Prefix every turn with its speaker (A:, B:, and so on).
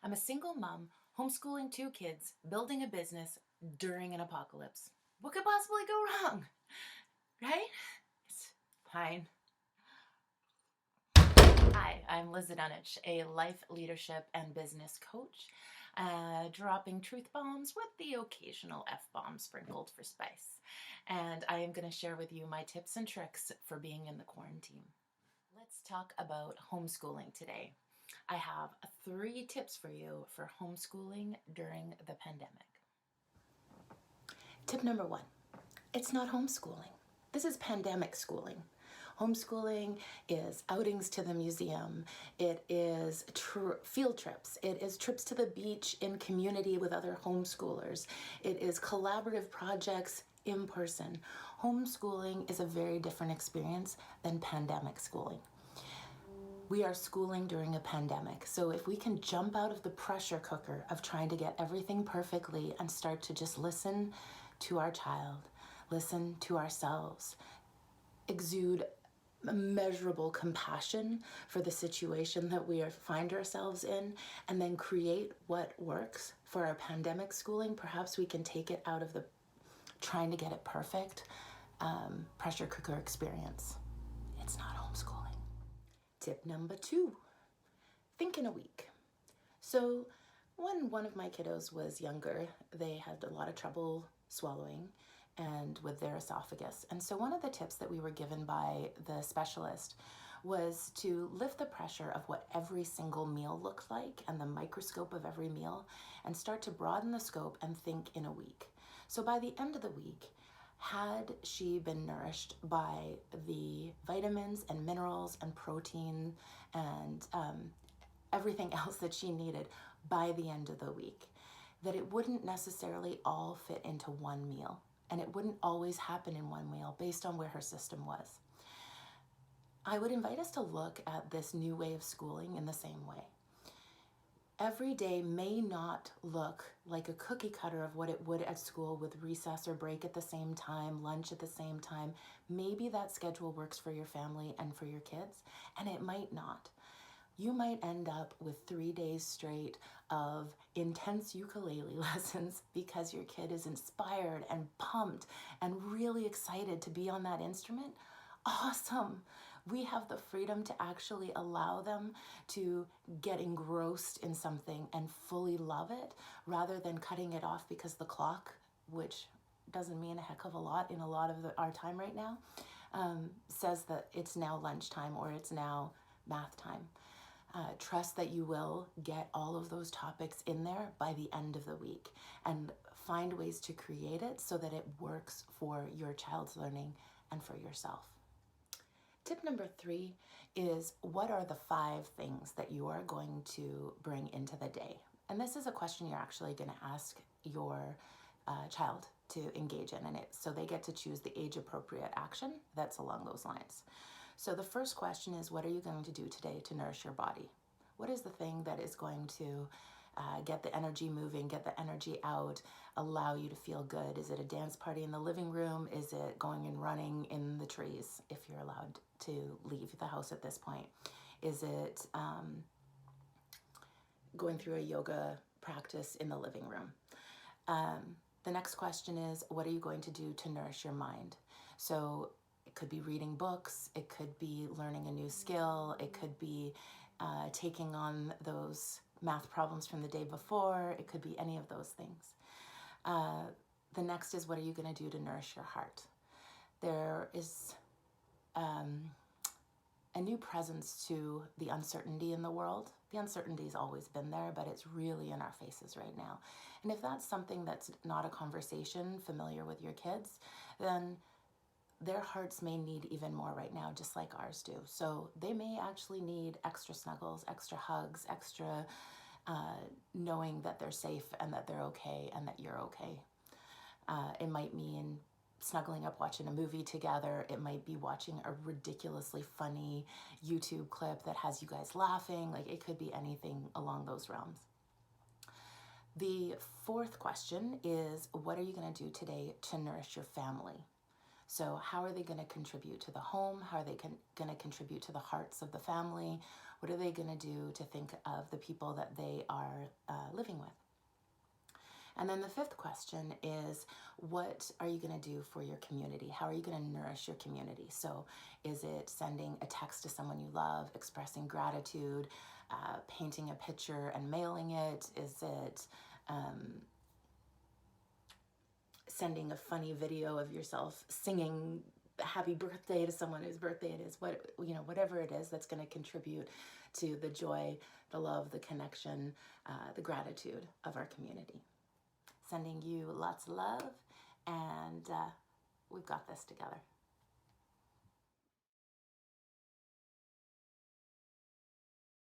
A: I'm a single mom, homeschooling 2 kids, building a business during an apocalypse. What could possibly go wrong? Right? It's fine. Hi, I'm Liz Dunich, a life, leadership, and business coach, dropping truth bombs with the occasional F-bomb sprinkled for spice. And I am going to share with you my tips and tricks for being in the quarantine. Let's talk about homeschooling today. I have 3 tips for you for homeschooling during the pandemic. Tip number 1, it's not homeschooling. This is pandemic schooling. Homeschooling is outings to the museum. It is field trips. It is trips to the beach in community with other homeschoolers. It is collaborative projects in person. Homeschooling is a very different experience than pandemic schooling. We are schooling during a pandemic, so if we can jump out of the pressure cooker of trying to get everything perfectly and start to just listen to our child, listen to ourselves, exude immeasurable compassion for the situation that we find ourselves in, and then create what works for our pandemic schooling, perhaps we can take it out of the trying to get it perfect pressure cooker experience. It's not homeschooling. Tip number 2, think in a week. So when one of my kiddos was younger, they had a lot of trouble swallowing and with their esophagus. And so one of the tips that we were given by the specialist was to lift the pressure of what every single meal looked like and the microscope of every meal and start to broaden the scope and think in a week. So by the end of the week, had she been nourished by the vitamins and minerals and protein and everything else that she needed by the end of the week, that it wouldn't necessarily all fit into one meal, and it wouldn't always happen in one meal based on where her system was. I would invite us to look at this new way of schooling in the same way. Every day may not look like a cookie cutter of what it would at school with recess or break at the same time, lunch at the same time. Maybe that schedule works for your family and for your kids, and it might not. You might end up with 3 days straight of intense ukulele lessons because your kid is inspired and pumped and really excited to be on that instrument. Awesome. We have the freedom to actually allow them to get engrossed in something and fully love it rather than cutting it off because the clock, which doesn't mean a heck of a lot in a lot of our time right now, says that it's now lunchtime or it's now math time. Trust that you will get all of those topics in there by the end of the week and find ways to create it so that it works for your child's learning and for yourself. Tip number 3 is, what are the 5 things that you are going to bring into the day? And this is a question you're actually going to ask your child to engage in, so they get to choose the age-appropriate action that's along those lines. So the first question is, what are you going to do today to nourish your body? What is the thing that is going to get the energy moving, get the energy out, allow you to feel good? Is it a dance party in the living room? Is it going and running in the trees if you're allowed to leave the house at this point? Is it going through a yoga practice in the living room? The next question is, what are you going to do to nourish your mind? So it could be reading books, it could be learning a new skill, it could be taking on those math problems from the day before, it could be any of those things. The next is, what are you going to do to nourish your heart? There is a new presence to the uncertainty in the world. The uncertainty's always been there, but it's really in our faces right now. And if that's something that's not a conversation familiar with your kids, then their hearts may need even more right now, just like ours do. So they may actually need extra snuggles, extra hugs, extra knowing that they're safe and that they're okay and that you're okay. It might mean snuggling up watching a movie together. It might be watching a ridiculously funny YouTube clip that has you guys laughing. Like, it could be anything along those realms. The 4th question is, what are you going to do today to nourish your family? So how are they going to contribute to the home? How are they going to contribute to the hearts of the family? What are they going to do to think of the people that they are living with? And then the fifth question is, what are you going to do for your community? How are you going to nourish your community? So is it sending a text to someone you love, expressing gratitude, painting a picture and mailing it? Is it sending a funny video of yourself singing happy birthday to someone whose birthday it is? Whatever it is that's going to contribute to the joy, the love, the connection, the gratitude of our community. Sending you lots of love, and we've got this together.